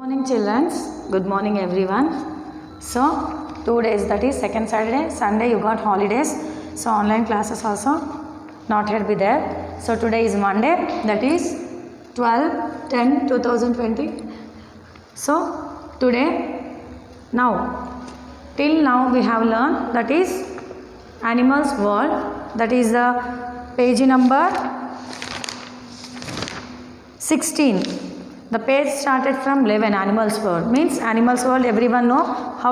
Morning children, good morning everyone. So 2 days, that is second Saturday, Sunday you got holidays, so online classes also not yet be there. So today is Monday, that is 12/10/2020. So today, now till now we have learned, that is animals world, that is the page number 16. The page started from 11. Animals world means animals world, everyone know how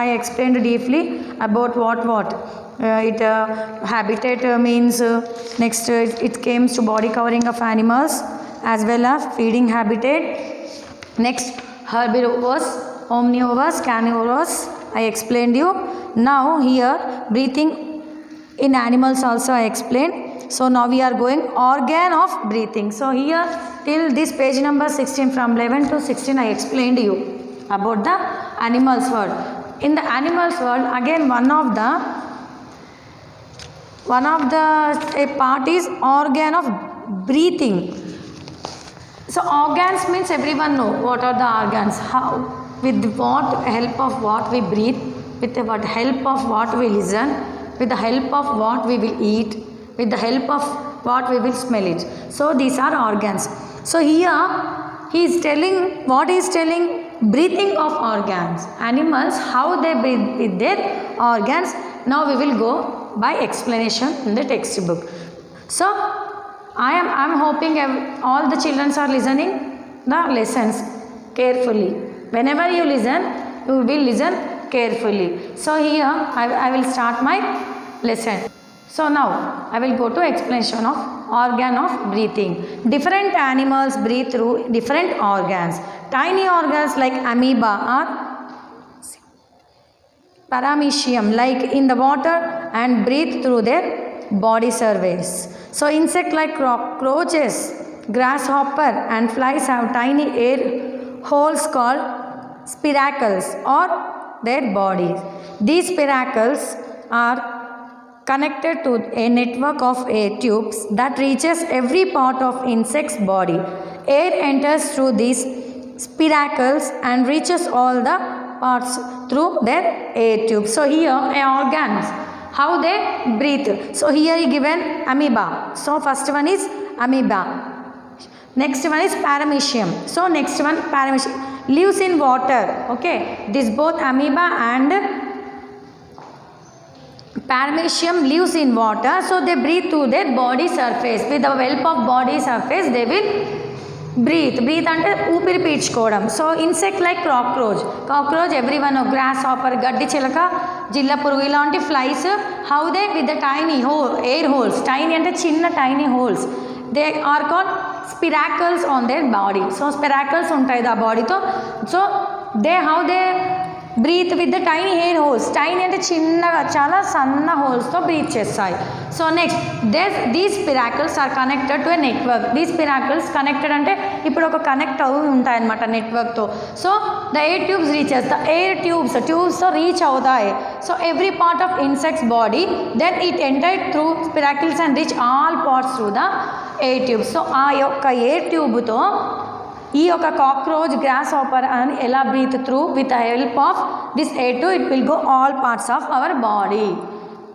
I explained deeply about what habitat means. Next it came to body covering of animals as well as feeding habitat. Next herbivores, omnivores, carnivores I explained you. Now here breathing in animals also I explained. So now we are going organ of breathing. So here till this page number 16, from 11 to 16 I explained you about the animals world. In the animals world again one of the a part is organ of breathing. So organs means everyone know what are the organs, how, with what help of what we breathe, with what help of what we listen, with the help of what we will eat, with the help of what we will smell it. So these are organs. So here he is telling, what he is telling, breathing of organs. Animals, how they breathe with their organs. Now we will go by explanation in the textbook. So I am hoping all the children are listening the lessons carefully. Whenever you listen, you will listen carefully. So here I will start my lesson. So now I will go to explanation of organ of breathing. Different animals breathe through different organs. Tiny organs like amoeba or paramecium like in the water and breathe through their body surface. So insect like cockroaches, grasshopper and flies have tiny air holes called spiracles or their bodies. These spiracles are connected to a network of air tubes that reaches every part of insect's body. Air enters through these spiracles and reaches all the parts through their air tubes. So here organs, how they breathe. So here he given amoeba. So first one is amoeba. Next one is paramecium. So next one paramecium lives in water. Okay, this both amoeba and paramecium lives in water, so they breathe through their body surface. With the help of body surface they will breathe అంటే ఊపిరి పీల్చుకోవడం. So insect like cockroach everyone, grasshopper, గడ్డి చిలక, జిల్ల పురుగు, ఇలాంటి flies how they with the tiny air holes. Tiny అంటే చిన్న tiny holes. They are called spiracles on their body. So spiracles ఉంటాయి ఆ బాడీతో. So they how they breathe with the tiny air holes. Tiny అంటే చిన్నగా చాలా సన్న హోల్స్తో బ్రీత్ చేస్తాయి. So next these spiracles are connected to a network. These స్పిరాకల్స్ connected అంటే ఇప్పుడు ఒక కనెక్ట్ అవి ఉంటాయన్నమాట నెట్వర్క్తో. So the air tubes reaches, the air ట్యూబ్స్తో రీచ్ అవుతాయి. So every part of insects body, then it entered through spiracles and reach all parts through the air tubes. So ఆ యొక్క ఎయిర్ ట్యూబ్తో ఈ యొక్క కాక్రోచ్, గ్రాస్ హాపర్ అని ఎలా breathe through with the help of this air tube it will go all parts of our body.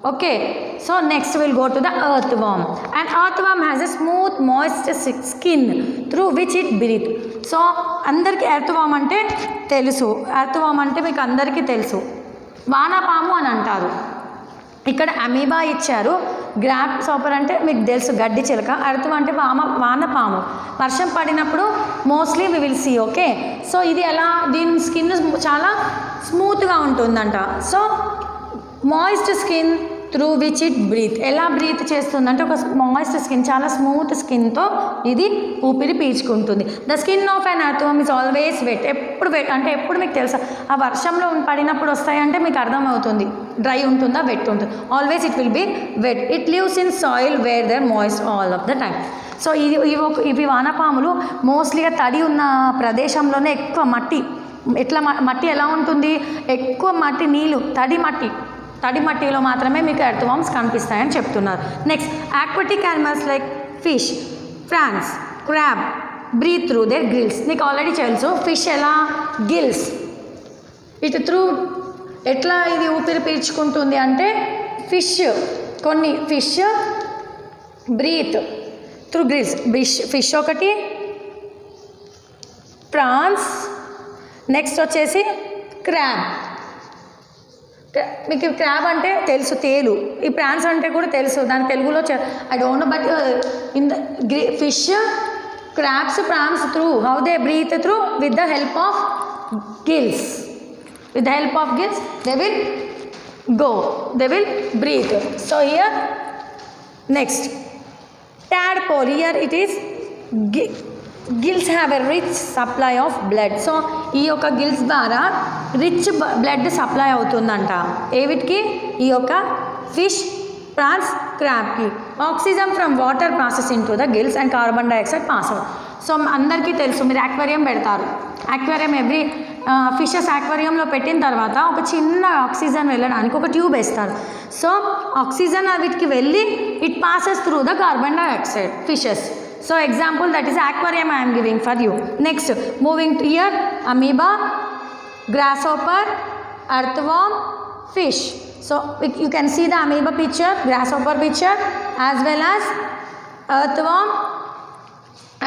Okay, so next we'll go to the earthworm. An earthworm has a smooth moist skin through which it breathes. So అందరికీ ఎర్త్వామ్ అంటే తెలుసు. ఎర్త్వామ్ అంటే మీకు అందరికీ తెలుసు, వానపాము అని అంటారు. ఇక్కడ అమీబా ఇచ్చారు. గ్రాస్ హాపర్ అంటే మీకు తెలుసు గడ్డి చిలక. ఎర్త్వామ్ అంటే వానపాము. వర్షం పడినప్పుడు mostly we will see. Okay, so ఇది ఎలా, దీని స్కిన్ చాలా స్మూత్గా ఉంటుందంట. So moist skin through which it breathe, ఎలా బ్రీత్ చేస్తుందంటే ఒక మాయిస్ట్ స్కిన్, చాలా స్మూత్ స్కిన్తో ఇది ఊపిరి పీల్చుకుంటుంది. The skin of an earthworm is always wet. ఎప్పుడు వెట్ అంటే ఎప్పుడు మీకు తెలుసా, ఆ వర్షంలో పడినప్పుడు వస్తాయంటే మీకు అర్థమవుతుంది డ్రై ఉంటుందా వెట్ ఉంటుంది. Always it will be wet. It lives in soil where there moist all of the time. So ఇవి వానపాములు మోస్ట్లీగా తడి ఉన్న ప్రదేశంలోనే ఎక్కువ మట్టి. మట్టి ఎలా ఉంటుంది, ఎక్కువ మట్టి, నీళ్ళు, తడి మట్టిలో మాత్రమే మీకు ఎర్త్వామ్స్ కనిపిస్తాయని చెప్తున్నారు. Next aquatic animals like fish, prawns, crab, breathe through their gills. నీకు ఆల్రెడీ తెలుసు ఫిష్ ఎలా గిల్స్ ఇట్ త్రూ ఎట్లా ఇది ఊపిరి పీల్చుకుంటుంది అంటే కొన్ని fish breathe through gills. Fish ఒకటి, ప్రాన్స్, నెక్స్ట్ వచ్చేసి క్రాబ్. మీకు క్రాబ్ అంటే తెలుసు తేలు, ఈ ప్రాన్స్ అంటే కూడా తెలుసు, దాని తెలుగులో I don't know but in the fish, crabs, prawns through how they breathe through with the help of gills. With the help of gills they will breathe. So here next tadpole, here it is gills have a rich supply of blood. So ఈ యొక్క gills ద్వారా rich blood supply అవుతుందంట ఏవిటికి, ఈ యొక్క fish, prawns, క్రాబ్కి. Oxygen from water process into the gills and carbon dioxide pass out. So అందరికీ తెలుసు, మీరు యాక్వేరియం పెడతారు, యాక్వేరియం ఎవ్రీ ఫిషెస్ యాక్వేరియంలో పెట్టిన తర్వాత ఒక చిన్న ఆక్సిజన్ వెళ్ళడానికి ఒక ట్యూబ్ వేస్తారు. సో ఆక్సిజన్ వీటికి వెళ్ళి it passes through the carbon dioxide fishes. So example that is aquarium I am giving for you. Next moving to here amoeba, grasshopper, earthworm, fish. So you can see the amoeba picture, grasshopper picture as well as earthworm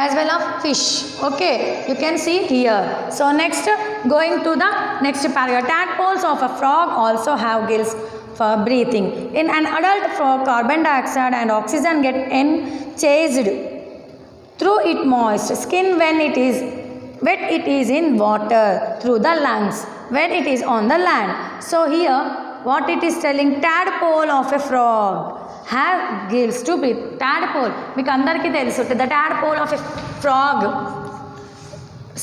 as well as fish. Okay, you can see here. So next going to the next paragraph, tadpoles of a frog also have gills for breathing. In an adult frog, carbon dioxide and oxygen get enchased through its moist skin when it is wet, it is in water through the lungs when it is on the land. So here what it is telling, tadpole of a frog have gills to breathe. Tadpole మీకు అందరికీ తెలుసు, the tadpole of a frog.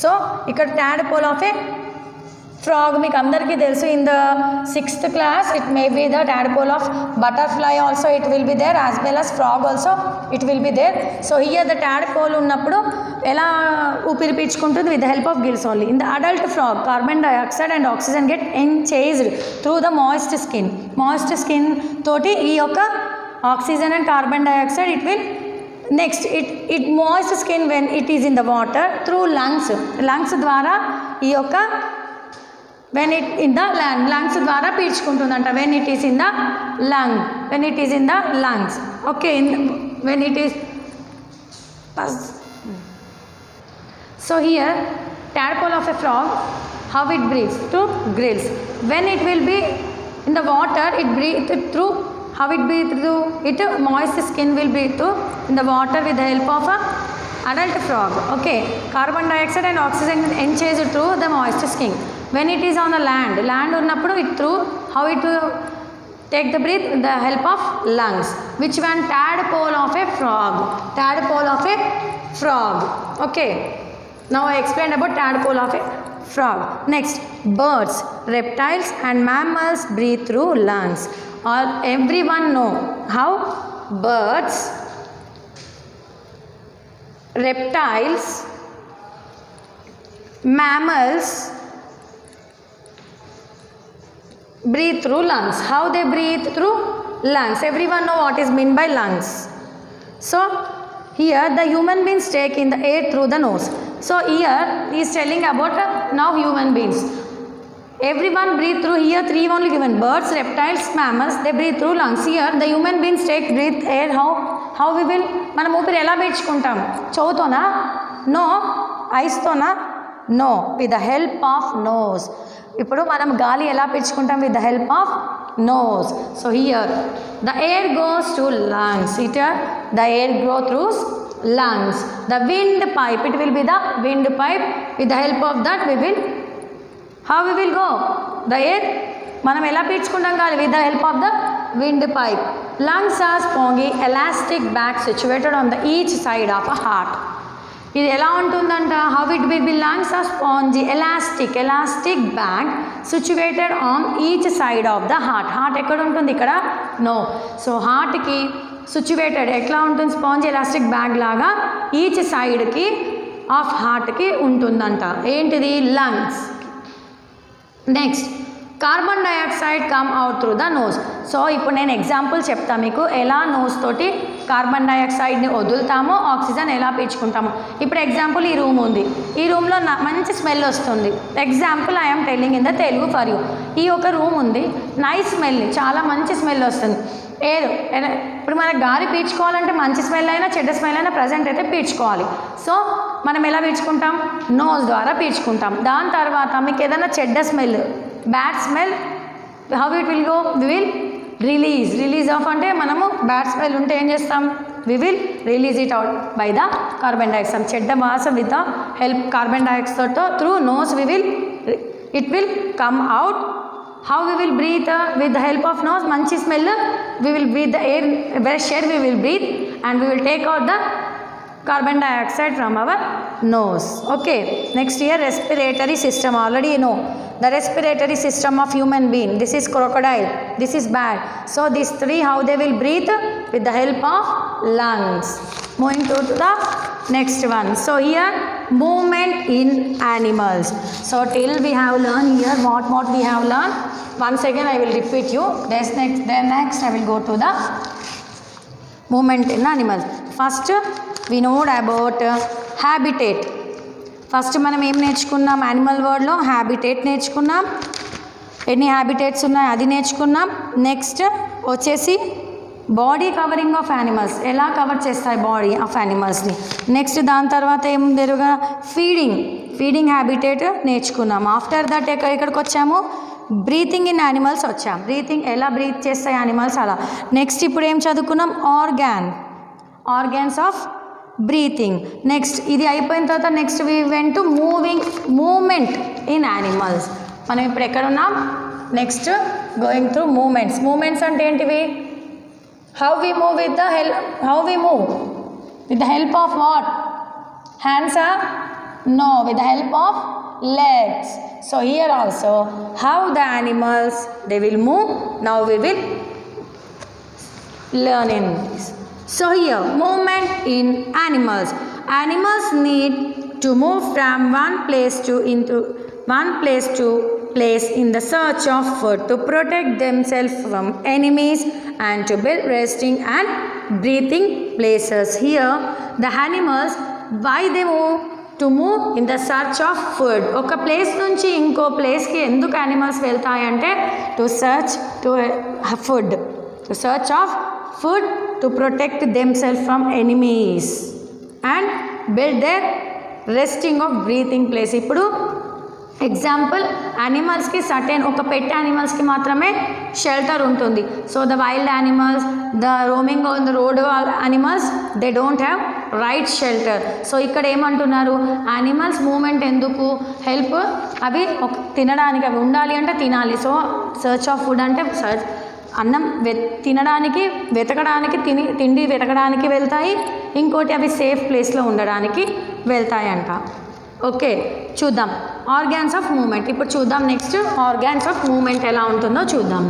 So ఇక్కడ tadpole of a frog మీకు అందరికీ తెలుసు. In the 6th class it may be the tadpole of butterfly also it will be there as well as frog also it will be there. So here the tadpole ఉన్నప్పుడు ఎలా ఊపిరి పీల్చుకుంటుంది, with the help of gills only. In the adult frog, carbon dioxide and oxygen get enchased through the moist skin. moist skin తోటి ఈ యొక్క oxygen and carbon dioxide it will next it moist skin when it is in the water through lungs ద్వారా ఈ యొక్క when it in the lungs ద్వారా పీల్చుకుంటుందంట. when it is in the lungs. Okay, when it is so here tadpole of a frog, how it breathes through gills. When it will be in the water, it breathes through, how it breathes through it, moist skin will breathe through in the water with the help of a adult frog. Okay, carbon dioxide and oxygen enchased through the moist skin. When it is on the land ఉన్నప్పుడు it through, how it will take the breath with the help of lungs. Which one? Tadpole of a frog. Okay, now I explained about tadpole of a frog. Next, birds, reptiles and mammals breathe through lungs. All everyone know how birds, reptiles, mammals breathe through lungs. How they breathe through lungs? Everyone know what is meant by lungs. So here the human beings take in the air through the nose. So here he is telling about now human beings. Everyone breathe through, here 3 only given, birds, reptiles, mammals, they breathe through lungs. Here the human beings breathe air, how we will, మనం ఊపిరి ఎలా పీల్చుకుంటాం, చెవుతోనా, no, ఐస్తోనా, no, with the help of nose. ఇప్పుడు మనం గాలి ఎలా పీల్చుకుంటాం, with the help of nose. So here the air goes to lungs, the air goes through lungs. The windpipe, it will be the windpipe, with the help of that we will, how we will go, the air మనం ఎలా పీల్చుకుంటాం గాలి, with the help of the windpipe. Lungs are spongy elastic bag situated on the each side of a heart. ఇది ఎలా ఉంటుందంట, how it will be, lungs are spongy elastic bag situated on each side of the heart. heart ఎక్కడ ఉంటుంది, ఇక్కడ no. So హార్ట్కి situated ఎట్లా ఉంటుంది, sponge elastic bag లాగా ఈచ్ సైడ్కి ఆఫ్ హార్ట్కి ఉంటుందంట. ఏంటిది, lungs. Next carbon dioxide come out through the nose. So ఇప్పుడు నేను ఎగ్జాంపుల్ చెప్తాను మీకు ఎలా నోస్ తోటి కార్బన్ డైఆక్సైడ్ని వదులుతామో ఆక్సిజన్ ఎలా పీల్చుకుంటామో. ఇప్పుడు ఎగ్జాంపుల్ ఈ రూమ్ ఉంది, ఈ రూమ్లో మంచి స్మెల్ వస్తుంది. Example I'm telling in the Telugu for you. ఈ ఒక రూమ్ ఉంది, నైస్ స్మెల్, చాలా మంచి స్మెల్ వస్తుంది. ఇప్పుడు మనకు గాలి పీల్చుకోవాలంటే మంచి స్మెల్ అయినా చెడ్డ స్మెల్ అయినా ప్రజెంట్ అయితే పీల్చుకోవాలి. సో మనం ఎలా పీల్చుకుంటాం? నోస్ ద్వారా పీల్చుకుంటాం. దాని తర్వాత మీకు ఏదైనా చెడ్డ smell, bad smell, how it will go? We will release of అంటే మనము బ్యాడ్ స్మెల్ ఉంటే ఏం చేస్తాం? We will release it out by the carbon dioxide. చెడ్డ వాసన విత్ ద హెల్ప్ కార్బన్ డైఆక్సైడ్తో through nose it will come out. How we will breathe? With the help of nose. Manchi smell, we will breathe the air, fresh air we will breathe, and we will take out the carbon dioxide from our nose. Okay, next here respiratory system. Already you know the respiratory system of human being. This is crocodile, this is bat. So these three, how they will breathe? With the help of lungs. Moving to the next one. So here movement in animals. So till we have learned here what we have learned. Once again I will repeat you. Then next I will go to the movement in animals. First we know about habitat. First మనం ఏం నేర్చుకున్నాం? Animal వరల్డ్లో habitat నేర్చుకున్నాం, ఎన్ని habitats ఉన్నాయి అది నేర్చుకున్నాం. Next వచ్చేసి బాడీ కవరింగ్ ఆఫ్ యానిమల్స్, ఎలా కవర్ చేస్తాయి బాడీ ఆఫ్ యానిమల్స్ని. నెక్స్ట్ దాని తర్వాత ఏం జరుగా ఫీడింగ్ హ్యాబిటేట్ నేర్చుకున్నాం. ఆఫ్టర్ దట్ ఎక్కడికి వచ్చాము? బ్రీతింగ్ ఇన్ యానిమల్స్ వచ్చాం. బ్రీతింగ్ ఎలా బ్రీత్ చేస్తాయి యానిమల్స్ అలా. నెక్స్ట్ ఇప్పుడు ఏం చదువుకున్నాం? Organs of breathing. నెక్స్ట్ ఇది అయిపోయిన తర్వాత next we went to movement in animals. మనం ఇప్పుడు ఎక్కడ ఉన్నాం? నెక్స్ట్ గోయింగ్ త్రూ మూమెంట్స్ అంటే ఏంటివి? How we move with the help of what? Hands are? No, with the help of legs. So here also how the animals they will move. Now we will learn in this. So here movement in animals. Animals need to move from one place to place in the search of food to protect themselves from enemies and to build resting and breathing places. Here the animals, why they move? To move in the search of food. ఒక place నుంచి ఇంకో ప్లేస్కి ఎందుకు animals వెళ్తాయంటే to search of food to protect themselves from enemies and build their resting of breathing place. ఇప్పుడు example యానిమల్స్కి certain ఒక pet యానిమల్స్కి మాత్రమే షెల్టర్ ఉంటుంది. So the wild animals, the roaming on the road animals they don't have right shelter. So ఇక్కడ ఏమంటున్నారు? Animals moment ఎందుకు? Help, అవి తినడానికి, అవి ఉండాలి అంటే తినాలి. సో సర్చ్ ఆఫ్ ఫుడ్ అంటే అన్నం వెతకడానికి తిండి వెతకడానికి వెళ్తాయి. ఇంకోటి అవి సేఫ్ ప్లేస్లో ఉండడానికి వెళ్తాయంట. ఓకే, చూద్దాం ఆర్గాన్స్ ఆఫ్ మూమెంట్. ఇప్పుడు చూద్దాం నెక్స్ట్ ఆర్గాన్స్ ఆఫ్ మూమెంట్ ఎలా ఉంటుందో చూద్దాం.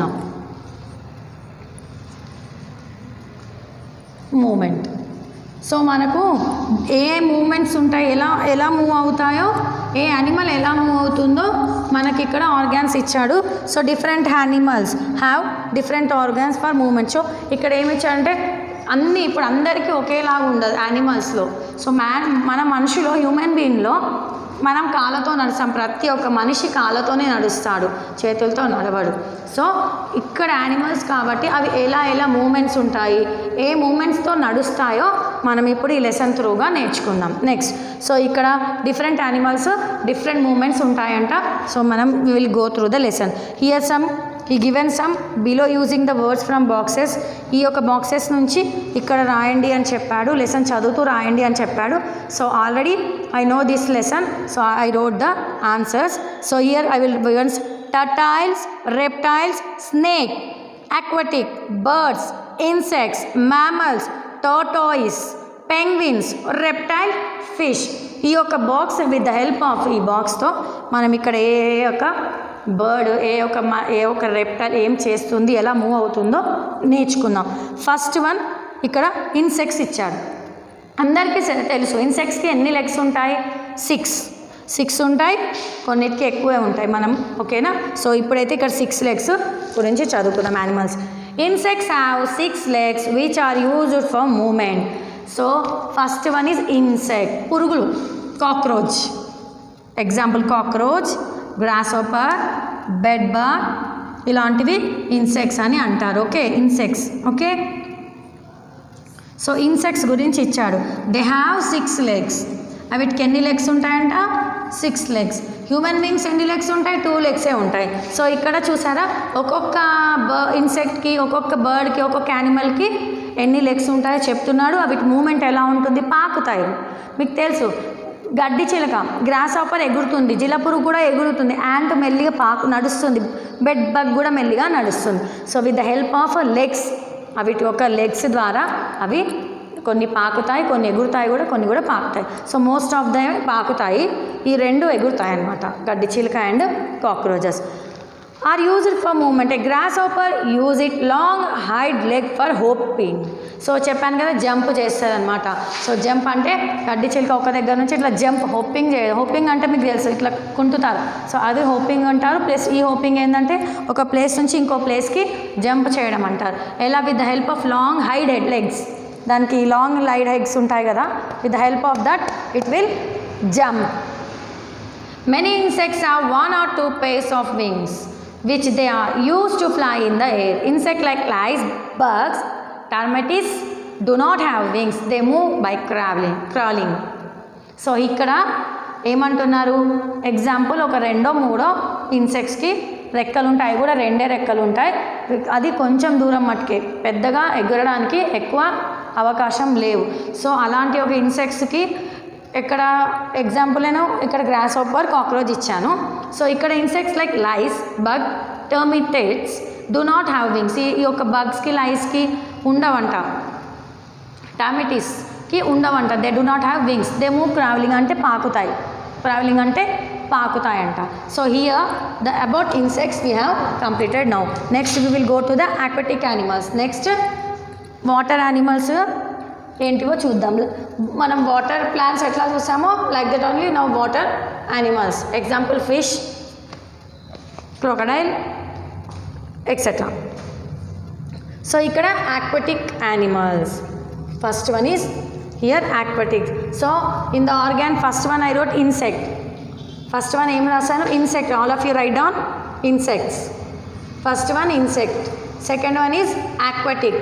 మూమెంట్. సో మనకు ఏ మూమెంట్స్ ఉంటాయి, ఎలా మూవ్ అవుతాయో, ఏ యానిమల్ ఎలా మూవ్ అవుతుందో మనకి ఇక్కడ ఆర్గాన్స్ ఇచ్చాడు. So different animals have different organs for moment. So ఇక్కడ ఏమి ఇచ్చాడంటే అన్నీ ఇప్పుడు అందరికీ ఒకేలాగా ఉండదు యానిమల్స్లో. సో మన మనుషులో, హ్యూమన్ బీయింగ్లో మనం కాళ్ళతో నడుస్తాం. ప్రతి ఒక్క మనిషి కాళ్ళతోనే నడుస్తాడు, చేతులతో నడవడు. సో ఇక్కడ యానిమల్స్ కాబట్టి అవి ఎలా మూమెంట్స్ ఉంటాయి, ఏ మూమెంట్స్తో నడుస్తాయో మనం ఇప్పుడు ఈ లెసన్ త్రూగా నేర్చుకుందాం. నెక్స్ట్ సో ఇక్కడ డిఫరెంట్ యానిమల్స్ డిఫరెంట్ మూమెంట్స్ ఉంటాయంట. సో మనం will go through the lesson. Here he given some below using the words from boxes. ఈ యొక్క బాక్సెస్ నుంచి ఇక్కడ రాయండి అని చెప్పాడు, లెసన్ చదువుతూ రాయండి అని చెప్పాడు. So already I know this lesson, so I wrote the answers. So here I will givens turtles, reptiles, snake, aquatic, birds, insects, mammals, tortoise, penguins, reptile, fish. ఈ యొక్క box with the help of ఈ బాక్స్తో మనం ఇక్కడ ఏ యొక్క bird, ఏ ఒక reptile ఏం చేస్తుంది, ఎలా మూవ్ అవుతుందో నేర్చుకుందాం. ఫస్ట్ వన్ ఇక్కడ ఇన్సెక్ట్స్ ఇచ్చాడు. అందరికీ తెలుసు ఇన్సెక్ట్స్కి ఎన్ని లెగ్స్ ఉంటాయి? 6. 6 ఉంటాయి, కొన్నిటికి ఎక్కువే ఉంటాయి మనం, ఓకేనా. సో ఇప్పుడైతే ఇక్కడ 6 legs గురించి చదువుకుందాం animals. Insects have 6 legs which are used for moment. So first one is insect, పురుగులు, cockroach. Example cockroach, grasshopper, bed bug, ఇలాంటివి ఇన్సెక్ట్స్ అని అంటారు. Okay, insects. Okay, so insects గురించి ఇచ్చాడు. They have 6 legs. వీటికి ఎన్ని లెగ్స్ ఉంటాయంట? 6 legs. హ్యూమన్ బీయింగ్స్ ఎన్ని లెగ్స్ ఉంటాయి? 2 legs ఉంటాయి. సో ఇక్కడ చూసారా, ఒక్కొక్క ఇన్సెక్ట్కి, ఒక్కొక్క బర్డ్కి, ఒక్కొక్క యానిమల్కి ఎన్ని లెగ్స్ ఉంటాయో చెప్తున్నాడు. వీటి మూమెంట్ ఎలా ఉంటుంది? పాకుతాయి. మీకు తెలుసు, గడ్డి చిలక, గ్రాస్ హాపర్ ఎగురుతుంది, జిలపురుగు కూడా ఎగురుతుంది, యాంట్ మెల్లిగా నడుస్తుంది, బెడ్ బగ్ కూడా మెల్లిగా నడుస్తుంది. So with the help of legs, వీటి యొక్క లెగ్స్ ద్వారా అవి కొన్ని పాకుతాయి, కొన్ని ఎగురుతాయి కూడా, కొన్ని కూడా పాకుతాయి. సో మోస్ట్ ఆఫ్ దమ్ పాకుతాయి, ఈ 2 ఎగురుతాయి అన్నమాట, గడ్డి చిలుక and cockroaches. Are used for movement. A grasshopper use it long hind leg for hopping. So చెప్పాను కదా, జంప్ చేస్తుంది అనమాట. సో జంప్ అంటే గడ్డి చిలుక ఒక దగ్గర నుంచి ఇట్లా జంప్, హోపింగ్ చేయదు. హోపింగ్ అంటే మీకు తెలుసు, ఇట్లా కుంటుతారు. సో అది హోపింగ్ అంటారు. ప్లస్ ఈ హోపింగ్ ఏంటంటే ఒక ప్లేస్ నుంచి ఇంకో ప్లేస్కి జంప్ చేయడం అంటారు. ఎలా? With the help of long hide head legs. దానికి లాంగ్ లైడ్ హెగ్స్ ఉంటాయి కదా, with the help of that it will jump. Many insects have 1 or 2 pairs of wings which they are used to fly in the air. Insect like flies, bugs, termites do not have wings. They move by crawling. So ఇక్కడ ఏమంటున్నారు? Example, ఒక 2-3 ఇన్సెక్ట్స్కి రెక్కలు ఉంటాయి, అవి కూడా 2 రెక్కలు ఉంటాయి. అది కొంచెం దూరం మట్టుకే, పెద్దగా ఎగరడానికి ఎక్కువ అవకాశం లేవు. సో అలాంటి ఒక ఇన్సెక్ట్స్కి ఇక్కడ ఎగ్జాంపుల్ నేను ఇక్కడ గ్రాస్ హాపర్, కాక్రోచ్ ఇచ్చాను. సో ఇక్కడ insects like lice, bug, termites do not have wings. ఈ యొక్క బగ్స్కి, లైస్కి ఉండవంట, టర్మిటిస్కి ఉండవంట. They do not have wings. They move crawling అంటే పాకుతాయి, ట్రావెలింగ్ అంటే పాకుతాయంట. So here the about insects we have completed now. Next we will go to the aquatic animals. Next water animals ఏంటివో చూద్దాం. మనం వాటర్ ప్లాంట్స్ ఎట్లా చూసామో like that only now water animals. Example fish, crocodile, etcetera. So ఇక్కడ aquatic animals. First one is here aquatic. So in the organ first one I wrote insect. First one ఏం రాశాను? Insect. All of you right down insects. First one insect, second one is aquatic.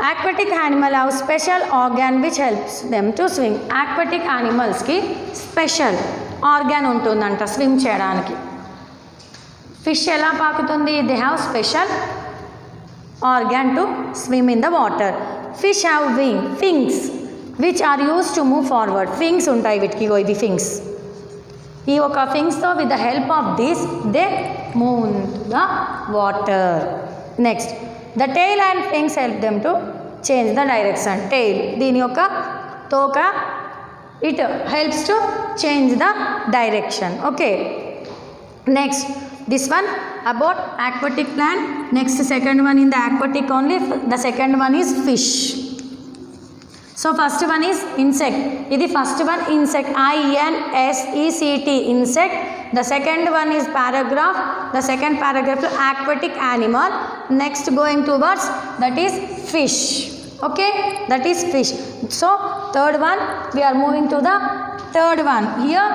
Aquatic animal have special organ which helps them to swim. Aquatic animalస్కి special organ ఉంటుందంట swim చేయడానికి. Fish ఎలా పాకుతుంది? They have special organ to swim in the water. Fish have fins which are use to move forward. Fins ఉంటాయి వీటికి, ఇది fins. ఈ ఒక ఫింగ్స్తో with the help of this they move in the water. Next the tail and fins help them to change the direction. Tail, దీని యొక్క తోక, it helps to change the direction. Okay, next this one about aquatic plant. Next second one in the aquatic only. The second one is fish. So first one is insect. ఇది first one insect, INSECT insect. The second one is paragraph. The second paragraph aquatic animal. Next going towards that is fish. Okay, that is fish. So third one we are moving to the third one here.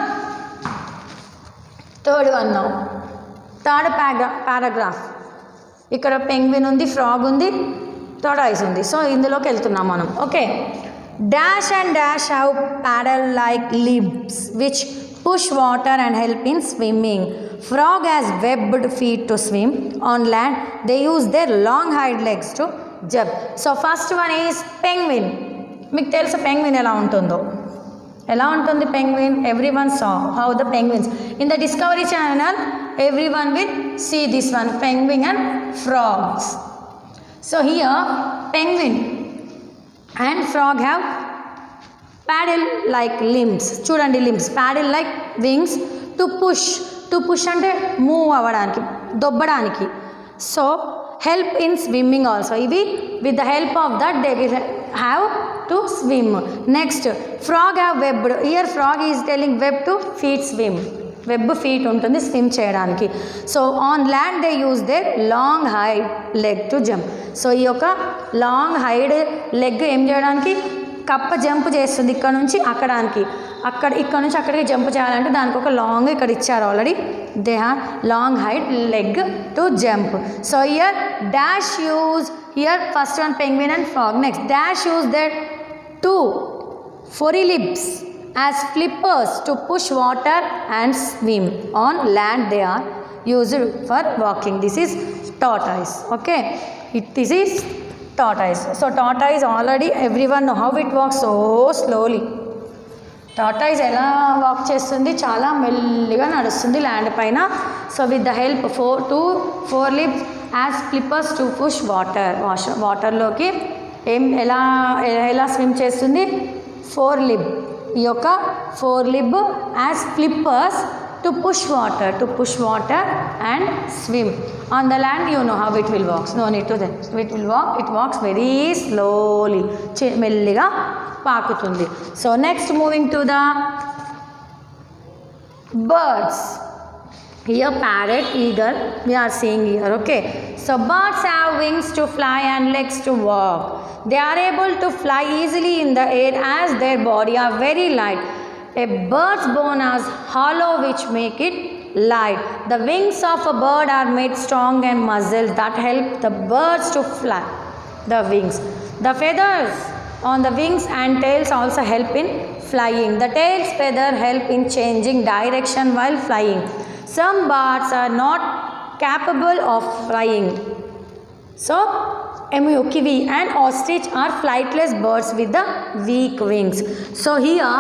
Third one now, third paragraph. ఇక్కడ penguin ఉంది, frog ఉంది, tortoise ఉంది. So ఇందులోకి వెళ్తున్నాం మనం. Okay, dash and dash have paddle like limbs which push water and help in swimming. Frog has webbed feet to swim. On land they use their long hind legs to jump. So first one is penguin. మీకు తెలుసు penguin ఎలా ఉంటుందో. ఎలా ఉంటుంది penguin? Everyone saw how the penguins in the Discovery Channel. Everyone will see this one, penguin and frogs. So here penguin and frog have paddle like limbs. చూడండి, limbs, paddle like wings to push. To push అంటే move అవ్వడానికి, దొబ్బడానికి. So help in swimming also. ఇవి with the help of that they will have to swim. Next, frog have webbed. Here frog is telling web to feet swim. Web feet ఉంటుంది swim చేయడానికి. So on land they use their long hind leg to jump. So ఈ యొక్క long hind leg ఏం చేయడానికి, కప్ప jump చేస్తుంది ఇక్కడ నుంచి అక్కడానికి, ఇక్కడ నుంచి అక్కడికి జంప్ చేయాలంటే దానికి ఒక లాంగ్ ఇక్కడ ఇచ్చారు already. They have long hind leg to jump. So here dash use, here first one penguin and frog. Next dash use their two forelips as flippers to push water and swim. On land they are used for walking. This is tortoise. Okay, this is tortoise. So tortoise already everyone know how it walks so slowly. Tortoise ఎలా walk చేస్తుంది, చాలా మెల్లిగా నడుస్తుంది land పైన. So with the help four limbs as flippers to push వాటర్లోకి ఎలా swim చేస్తుంది, four limb, ఈ యొక్క four limb as flippers to push water and swim. On the land you know how it will walks, no need to then it walks very slowly, మెల్లిగా పాకుతుంది. So next moving to the birds. Here parrot, eagle we are seeing here. Okay, so birds have wings to fly and legs to walk. They are able to fly easily in the air as their body are very light. A bird's bone is hollow which make it light. The wings of a bird are made strong and muscles that help the birds to fly. The wings, the feathers on the wings and tails also help in flying. The tail's feather help in changing direction while flying. Some birds are not capable of flying. So, emu, kiwi and ostrich are flightless birds with the weak wings. So here,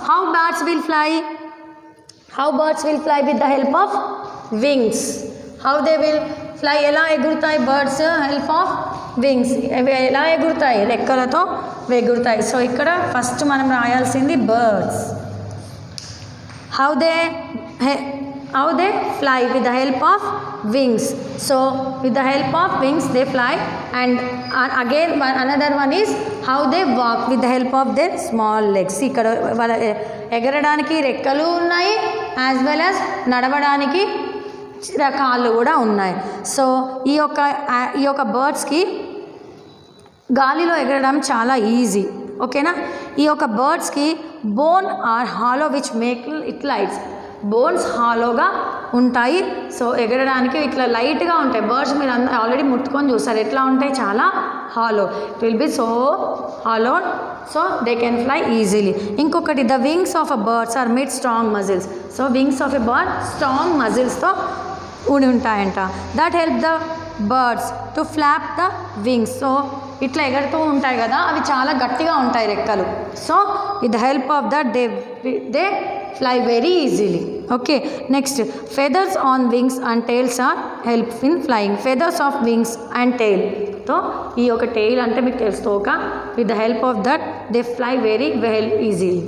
how birds will fly? How birds will fly with the help of wings. How they will fly? ఎలా ఎగురుతాయి birds? Help of wings. ఎలా ఎగురుతాయి? రెక్కలతో ఎగురుతాయి. So ఇక్కడ first మనం రాయాల్సింది birds. How they fly? With the help of wings. So with the help of wings they fly. And again another one is how they walk, with the help of their small legs. ఇక్కడ ఎగరడానికి రెక్కలు ఉన్నాయి, as well as నడవడానికి కాళ్ళు కూడా ఉన్నాయి. So ఈ యొక్క బర్డ్స్కి గాలిలో ఎగరడం చాలా ఈజీ. ఓకేనా. ఈ యొక్క బర్డ్స్కి bone are hollow which make it lights. Bones హాలోగా ఉంటాయి. సో ఎగరడానికి ఇట్లా లైట్గా ఉంటాయి. బర్డ్స్ మీరు ఆల్రెడీ ముట్టుకొని చూస్తారు ఎట్లా ఉంటాయి, చాలా hollow. It will be so hollow, so they can fly easily. ఇంకొకటి, the wings of a birds are made strong muscles. So wings of a bird strong మజిల్స్తో ఉండి ఉంటాయంట. That help the birds to flap the wings. So ఇట్లా ఎగరుతూ ఉంటాయి కదా, అవి చాలా గట్టిగా ఉంటాయి రెక్కలు. So with the help of that they fly very easily. Okay, next, feathers on wings and tails are help in flying. Feathers of wings and tail. So ఈ యొక్క tail అంటే మీకు తెలుసుకోక, with the help of that they fly very well easily.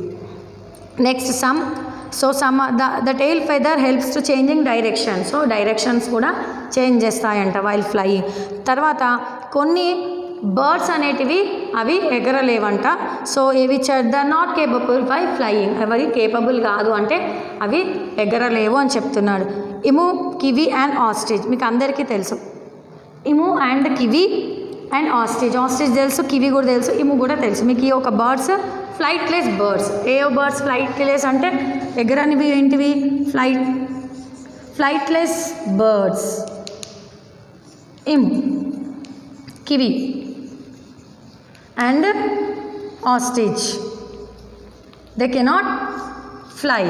Next, the tail feather helps to changing direction. So directions కూడా change చేస్తాయంట while flying. తర్వాత కొన్ని birds అనేటివి అవి ఎగరలేవంట. So which are the not capable by flying. అవి capable కాదు అంటే అవి ఎగరలేవు అని చెప్తున్నాడు. ఇము, కివి అండ్ ఆస్ట్రిచ్ మీకు అందరికీ తెలుసు. Emu and kiwi and ostrich. Ostrich తెలుసు, కివి కూడా తెలుసు, ఇము కూడా తెలుసు. మీకు ఈ ఒక బర్డ్స్ ఫ్లైట్లెస్ బర్డ్స్. ఏ బర్డ్స్ ఫ్లైట్లెస్ అంటే ఎగరనివి ఏంటివి? Flightless birds. Emu, kiwi and ostrich, they cannot fly.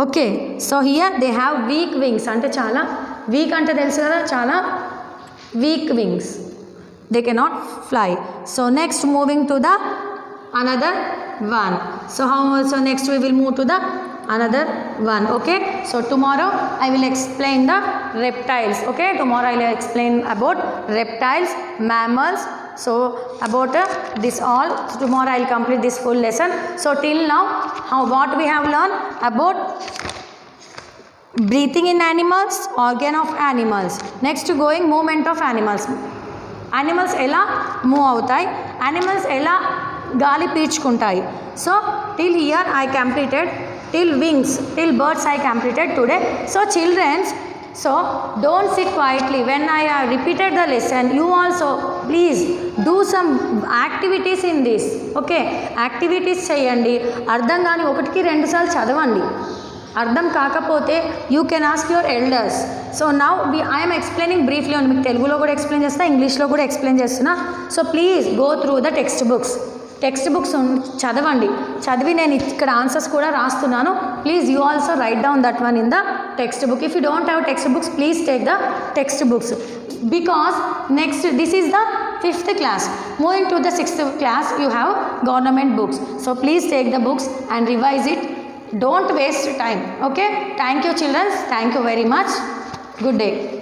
Okay, so here they have weak wings. అంటే చాలా వీక్ అంటే తెలుసు కదా, చాలా week wings, they cannot fly. So next, moving to the another one. So next we will move to the another one. Okay, so tomorrow I will explain the reptiles. Okay, tomorrow I will explain about reptiles, mammals. So about this all, tomorrow I will complete this full lesson. So till now, what we have learned about breathing in animals, organ of animals. Next, going movement of animals. Animals ఎలా move అవుతాయి, animals ఎలా గాలి పీల్చుకుంటాయి. సో till here I completed, till wings, till birds I completed today. So childrens, so don't sit quietly. When I have repeated the lesson, you also please do some activities in this. Okay, activities చేయండి. అర్థం కాని ఒకటికి రెండు సార్లు చదవండి. అర్థం కాకపోతే you can ask your elders. So now I'm explaining briefly ఉంది. మీకు తెలుగులో కూడా ఎక్స్ప్లెయిన్ చేస్తున్నా, ఇంగ్లీష్లో కూడా ఎక్స్ప్లెయిన్ చేస్తున్నా. So please go through the text books. Text books చదవండి. చదివి నేను ఇక్కడ ఆన్సర్స్ కూడా రాస్తున్నాను. Please you also right down that one in the text book. If you don't have text books, please take the text books. Because next, this is the 5th class. Moving to the 6th class, you have government books. So please take the books and revise it. Don't waste time. Okay, thank you children, thank you very much. Good day.